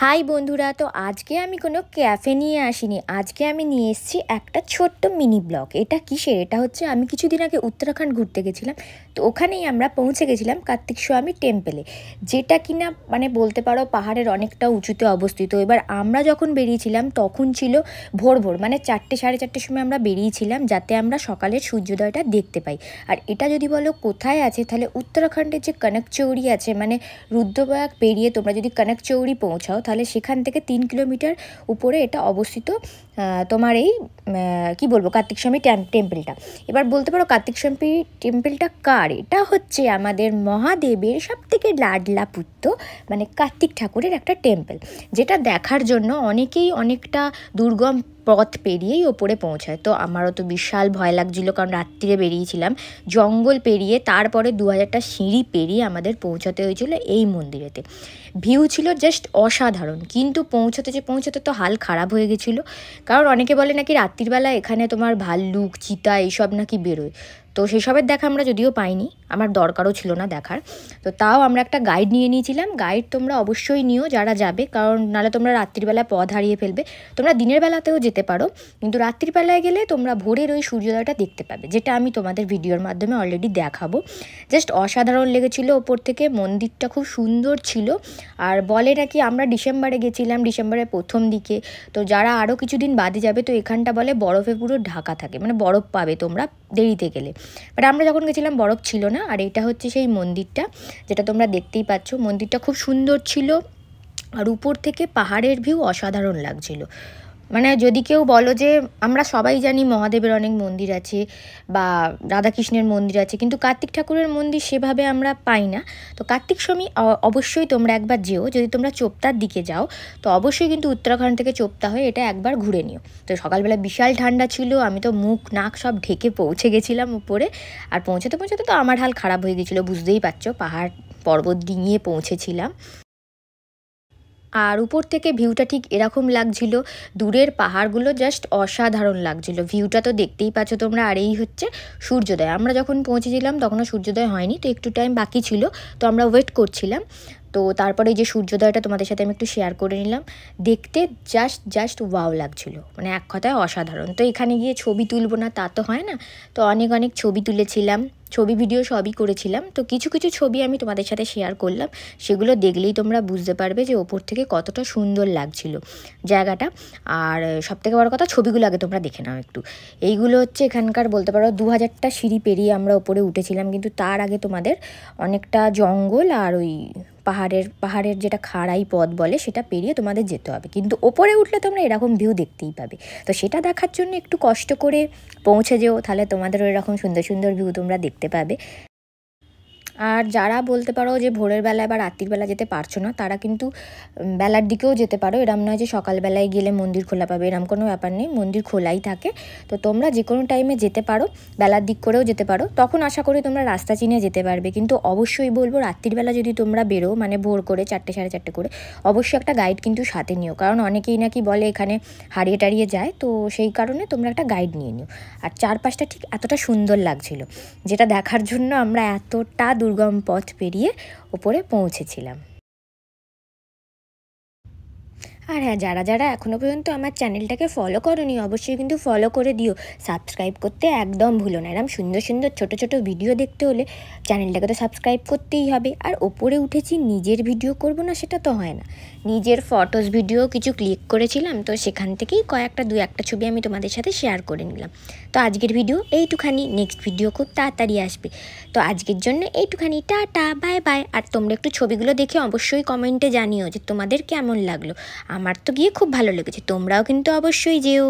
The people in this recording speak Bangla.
হাই বন্ধুরা, তো আজকে আমি কোনো ক্যাফে নিয়ে আসিনি। আজকে আমি নিয়ে এসেছি একটা ছোট্ট মিনি ব্লগ। এটা কিসের? এটা হচ্ছে আমি কিছুদিন আগে উত্তরাখণ্ড ঘুরতে গেছিলাম, তো ওখানেই আমরা পৌঁছে গেছিলাম কার্তিক স্বামী টেম্পলে, যেটা কিনা মানে বলতে পারো পাহাড়ের অনেকটা উঁচুতে অবস্থিত। এবার আমরা যখন বেরিয়েছিলাম তখন ছিল ভোর ভোর, মানে 4টে সাড়ে 4টের সময় আমরা বেরিয়েছিলাম, যাতে আমরা সকালের সূর্যোদয়টা দেখতে পাই। আর এটা যদি বলো কোথায় আছে, তাহলে উত্তরাখণ্ডের যে কনকচৌরি আছে, মানে রুদ্রপ্রয়াগ পেরিয়ে তোমরা যদি কনকচৌরি পৌঁছাও, তাহলে সেখান থেকে 3 কিলোমিটার উপরে এটা অবস্থিত। তোমার এই কী বলবো, কার্তিক স্বামী টেম্পলটা। এবার বলতে পারো কার্তিক স্বামী টেম্পলটা কার? এটা হচ্ছে আমাদের মহাদেবের সবথেকে লাডলা পুত্র, মানে কার্তিক ঠাকুরের একটা টেম্পল, যেটা দেখার জন্য অনেকেই অনেকটা দুর্গম পথ পেরিয়েই ওপরে পৌঁছায়। তো আমারও তো বিশাল ভয় লাগছিল, কারণ রাত্রিরে বেরিয়েছিলাম, জঙ্গল পেরিয়ে, তারপরে 2000টা সিঁড়ি পেরিয়ে আমাদের পৌঁছাতে হয়েছিল এই মন্দিরেতে। ভিউ ছিল জাস্ট অসাধারণ, কিন্তু পৌঁছাতে তো হাল খারাপ হয়ে গেছিলো। কারণ অনেকে বলে নাকি রাত্রিবেলা এখানে তোমার ভাল্লুক, চিতা এইসব নাকি বেরোয়। তো সেসবের দেখা আমরা যদিও পাইনি, আমার দরকারও ছিল না দেখার। তো তাও আমরা একটা গাইড নিয়ে নিয়েছিলাম। গাইড তোমরা অবশ্যই নিও যারা যাবে, কারণ নাহলে তোমরা রাত্রিবেলায় পথ হারিয়ে ফেলবে। তোমরা দিনের বেলাতেও যেতে পারো, কিন্তু রাত্রিবেলায় গেলে তোমরা ভোরের ওই সূর্যোদয়টা দেখতে পাবে, যেটা আমি তোমাদের ভিডিওর মাধ্যমে অলরেডি দেখাবো। জাস্ট অসাধারণ লেগেছিলো ওপর থেকে। মন্দিরটা খুব সুন্দর ছিল। আর বলে নাকি আমরা ডিসেম্বরে গেছিলাম, ডিসেম্বরের প্রথম দিকে, তো যারা আরও কিছুদিন বাদে যাবে তো এখানটা বলে বরফে পুরো ঢাকা থাকে, মানে বরফ পাবে তোমরা দেরিতে গেলে। বাট আমরা যখন গেছিলাম বরফ ছিল না। আর এটা হচ্ছে সেই মন্দিরটা, যেটা তোমরা দেখতেই পাচ্ছ। মন্দিরটা খুব সুন্দর ছিল, আর উপর থেকে পাহাড়ের ভিউ অসাধারণ লাগছিল। মানে যদি কেউ বলো যে, আমরা সবাই জানি মহাদেবের অনেক মন্দির আছে বা রাধাকৃষ্ণের মন্দির আছে, কিন্তু কার্তিক ঠাকুরের মন্দির সেভাবে আমরা পাই না। তো কার্তিক স্বামী অবশ্যই তোমরা একবার যেও। যদি তোমরা চোপতার দিকে যাও তো অবশ্যই কিন্তু উত্তরাখণ্ড থেকে চোপতা হয়ে এটা একবার ঘুরে নিও। তো সকালবেলা বিশাল ঠান্ডা ছিল, আমি তো মুখ নাক সব ঢেকে পৌঁছে গেছিলাম উপরে। আর পৌঁছাতে তো আমার হাল খারাপ হয়ে গেছিলো, বুঝতেই পারছো, পাহাড় পর্বত ডিঙিয়ে পৌঁছেছিলাম। আর উপর থেকে ভিউটা ঠিক এরকম লাগছিল, দূরের পাহাড়গুলো জাস্ট অসাধারণ লাগছিল। ভিউটা তো দেখতেই পাচ্ছ তোমরা। আর এই হচ্ছে সূর্যোদয়। আমরা যখন পৌঁছেছিলাম তখনও সূর্যোদয় হয়নি, তো একটু টাইম বাকি ছিল, তো আমরা ওয়েট করছিলাম। তো তারপরে এই যে সূর্যোদয়টা তোমাদের সাথে আমি একটু শেয়ার করে নিলাম। দেখতে জাস্ট ওয়াও লাগছিল, মানে এক কথায় অসাধারণ। তো এখানে গিয়ে ছবি তুলবো না তা তো হয় না, তো অনেক ছবি তুলেছিলাম, ছবি ভিডিও সবই করেছিলাম। তো কিছু ছবি আমি তোমাদের সাথে শেয়ার করলাম, সেগুলো দেখলেই তোমরা বুঝতে পারবে যে ওপর থেকে কতটা সুন্দর লাগছিল জায়গাটা। আর সবথেকে বড় কথা, ছবিগুলো আগে তোমরা দেখে নাও একটু। এইগুলো হচ্ছে এখানকার বলতে পারো 2000টা সিঁড়ি পেরিয়ে আমরা ওপরে উঠেছিলাম, কিন্তু তার আগে তোমাদের অনেকটা জঙ্গল আর ওই পাহাড়ের যেটা খাড়াই পথ বলে সেটা পেরিয়ে তোমাদের যেতে হবে। কিন্তু ওপরে উঠলে তোমরা এরকম ভিউ দেখতেই পাবে। তো সেটা দেখার জন্য একটু কষ্ট করে পৌঁছে যেও, তাহলে তোমাদেরও এরকম সুন্দর ভিউ তোমরা দেখতে পাবে। আর যারা বলতে পারো যে ভোরের বেলায় বা রাত্রির বেলা যেতে পারছো না, তারা কিন্তু বেলার দিকেও যেতে পারো। এরম নয় যে সকালবেলায় গেলে মন্দির খোলা পাবে, এরম কোনো ব্যাপার নেই, মন্দির খোলাই থাকে। তো তোমরা যে কোনো টাইমে যেতে পারো, বেলার দিক করেও যেতে পারো, তখন আশা করি তোমরা রাস্তা চিনে যেতে পারবে। কিন্তু অবশ্যই বলবো, রাত্রিবেলা যদি তোমরা বেরো, মানে ভোর করে 4টে সাড়ে 4টে করে, অবশ্যই একটা গাইড কিন্তু সাথে নিও, কারণ অনেকেই নাকি বলে এখানে হারিয়ে টারিয়ে যায়। তো সেই কারণে তোমরা একটা গাইড নিয়ে নিও। আর চারপাশটা ঠিক এতটা সুন্দর লাগছিল, যেটা দেখার জন্য আমরা এতটা দুর্গম পথ পেরিয়ে ওপরে পৌঁছেছিলাম। আর হ্যাঁ, যারা এখনও পর্যন্ত আমার চ্যানেলটাকে ফলো করোনি, অবশ্যই কিন্তু ফলো করে দিও। সাবস্ক্রাইব করতে একদম ভুলো না। এরকম সুন্দর ছোট ভিডিও দেখতে হলে চ্যানেলটাকে তো সাবস্ক্রাইব করতেই হবে। আর ওপরে উঠেছি, নিজের ভিডিও করব না সেটা তো হয় না, নিজের ফটোস ভিডিও কিছু ক্লিক করেছিলাম, তো সেখান থেকেই দু একটা ছবি আমি তোমাদের সাথে শেয়ার করে নিলাম। তো আজকের ভিডিও এইটুখানি, নেক্সট ভিডিও খুব তাড়াতাড়ি আসবে। তো আজকের জন্য এইটুখানি, টাটা, বাই বাই। আর তোমরা একটু ছবিগুলো দেখে অবশ্যই কমেন্টে জানিও যে তোমাদের কেমন লাগলো। আমার তো গিয়ে খুব ভালো লেগেছে, তোমরাও কিন্তু অবশ্যই যেও।